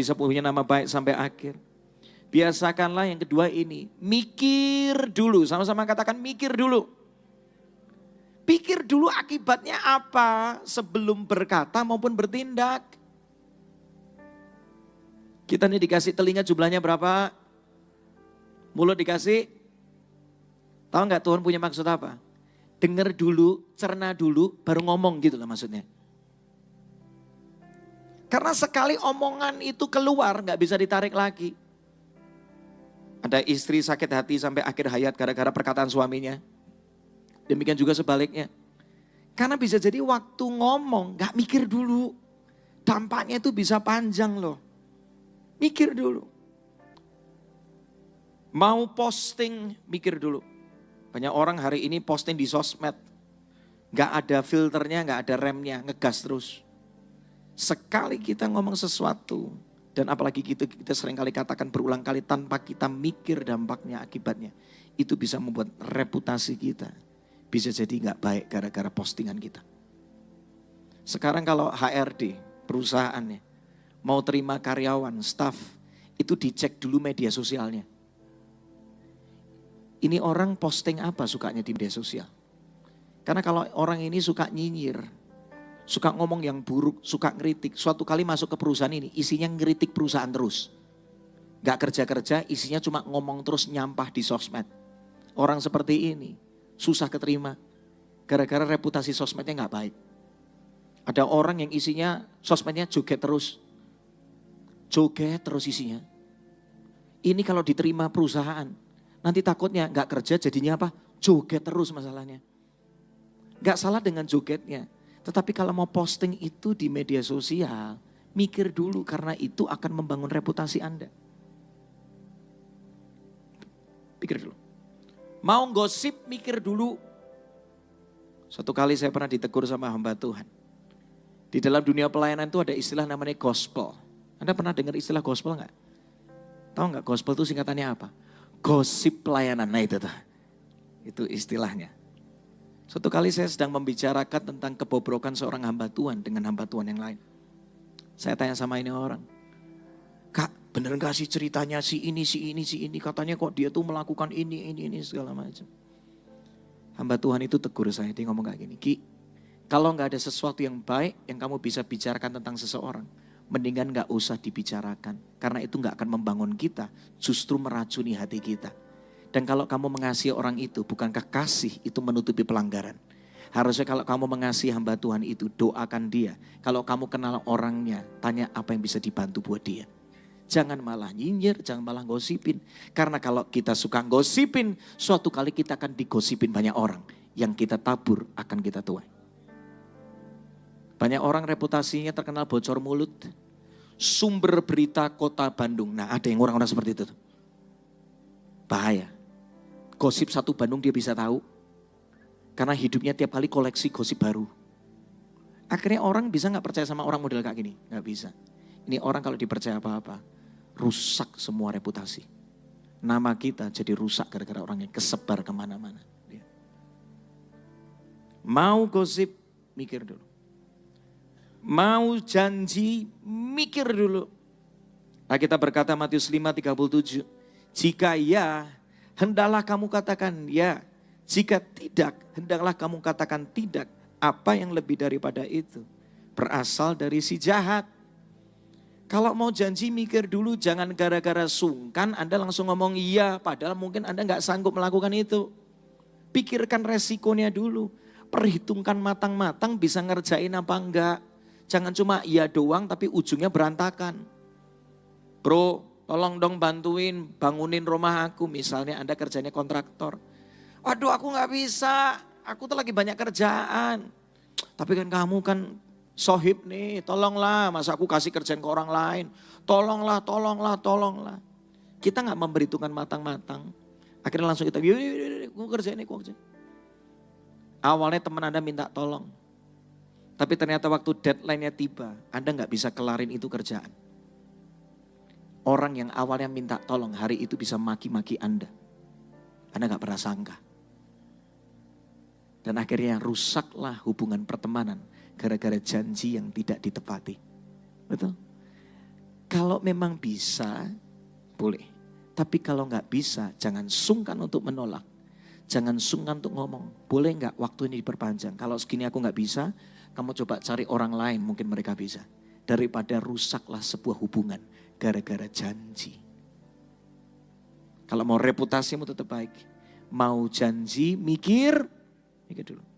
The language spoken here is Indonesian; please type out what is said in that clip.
bisa punya nama baik sampai akhir. Biasakanlah yang kedua ini, mikir dulu, sama-sama katakan mikir dulu. Pikir dulu akibatnya apa sebelum berkata maupun bertindak. Kita nih dikasih telinga jumlahnya berapa? Mulut dikasih. Tahu nggak Tuhan punya maksud apa? Dengar dulu, cerna dulu, baru ngomong gitu lah maksudnya. Karena sekali omongan itu keluar nggak bisa ditarik lagi. Ada istri sakit hati sampai akhir hayat gara-gara perkataan suaminya. Demikian juga sebaliknya. Karena bisa jadi waktu ngomong gak mikir dulu. Dampaknya itu bisa panjang loh. Mikir dulu. Mau posting mikir dulu. Banyak orang hari ini posting di sosmed. Gak ada filternya, gak ada remnya, ngegas terus. Sekali kita ngomong sesuatu. Dan apalagi kita seringkali katakan berulang kali tanpa kita mikir dampaknya, akibatnya. Itu bisa membuat reputasi kita bisa jadi gak baik gara-gara postingan kita. Sekarang kalau HRD, perusahaannya, mau terima karyawan, staff, itu dicek dulu media sosialnya. Ini orang posting apa sukanya di media sosial. Karena kalau orang ini suka nyinyir, suka ngomong yang buruk, suka ngeritik. Suatu kali masuk ke perusahaan ini, isinya ngeritik perusahaan terus. Gak kerja-kerja, isinya cuma ngomong terus nyampah di sosmed. Orang seperti ini susah keterima. Gara-gara reputasi sosmednya gak baik. Ada orang yang isinya sosmednya joget terus. Joget terus isinya. Ini kalau diterima perusahaan, nanti takutnya gak kerja jadinya apa? Joget terus masalahnya. Gak salah dengan jogetnya. Tetapi kalau mau posting itu di media sosial, mikir dulu karena itu akan membangun reputasi Anda. Pikir dulu. Mau gosip, mikir dulu. Suatu kali saya pernah ditegur sama hamba Tuhan. Di dalam dunia pelayanan itu ada istilah namanya gospel. Anda pernah dengar istilah gospel enggak? Tahu enggak gospel itu singkatannya apa? Gosip pelayanan, nah itu tuh. Itu istilahnya. Suatu kali saya sedang membicarakan tentang kebobrokan seorang hamba Tuhan dengan hamba Tuhan yang lain. Saya tanya sama ini orang. Kak, bener gak sih ceritanya si ini. Katanya kok dia tuh melakukan ini segala macam. Hamba Tuhan itu tegur saya, dia ngomong kayak gini. Ki, kalau gak ada sesuatu yang baik yang kamu bisa bicarakan tentang seseorang, mendingan gak usah dibicarakan. Karena itu gak akan membangun kita, justru meracuni hati kita. Dan kalau kamu mengasihi orang itu, bukankah kasih itu menutupi pelanggaran? Harusnya kalau kamu mengasihi hamba Tuhan itu, doakan dia. Kalau kamu kenal orangnya, tanya apa yang bisa dibantu buat dia. Jangan malah nyinyir, jangan malah gosipin. Karena kalau kita suka gosipin, suatu kali kita akan digosipin banyak orang. Yang kita tabur akan kita tuai. Banyak orang reputasinya terkenal bocor mulut. Sumber berita kota Bandung. Nah ada yang orang-orang seperti itu. Bahaya. Gosip satu Bandung dia bisa tahu. Karena hidupnya tiap kali koleksi gosip baru. Akhirnya orang bisa gak percaya sama orang model kayak gini? Gak bisa. Ini orang kalau dipercaya apa-apa, rusak semua reputasi. Nama kita jadi rusak gara-gara orangnya kesebar kemana-mana. Mau gosip, mikir dulu. Mau janji, mikir dulu. Nah, kita berkata Matius 5:37. Jika ya, hendaklah kamu katakan ya. Jika tidak, hendaklah kamu katakan tidak. Apa yang lebih daripada itu? Berasal dari si jahat. Kalau mau janji mikir dulu, jangan gara-gara sungkan Anda langsung ngomong iya. Padahal mungkin Anda gak sanggup melakukan itu. Pikirkan resikonya dulu. Perhitungkan matang-matang bisa ngerjain apa enggak. Jangan cuma iya doang tapi ujungnya berantakan. Bro, tolong dong bantuin bangunin rumah aku. Misalnya Anda kerjanya kontraktor. Aduh aku gak bisa, aku tuh lagi banyak kerjaan. Tapi kan kamu kan sohib nih, tolonglah, masa aku kasih kerjaan ke orang lain. Tolonglah. Kita gak memperhitungkan matang-matang. Akhirnya langsung kita, yuk, aku kerjain. Awalnya teman Anda minta tolong. Tapi ternyata waktu deadline-nya tiba, Anda gak bisa kelarin itu kerjaan. Orang yang awalnya minta tolong hari itu bisa maki-maki Anda. Anda gak pernah sangka. Dan akhirnya rusaklah hubungan pertemanan gara-gara janji yang tidak ditepati. Betul? Kalau memang bisa, boleh. Tapi kalau nggak bisa, jangan sungkan untuk menolak. Jangan sungkan untuk ngomong. Boleh nggak waktu ini diperpanjang? Kalau segini aku nggak bisa, kamu coba cari orang lain, mungkin mereka bisa. Daripada rusaklah sebuah hubungan gara-gara janji. Kalau mau reputasimu tetap baik. Mau janji, mikir dulu.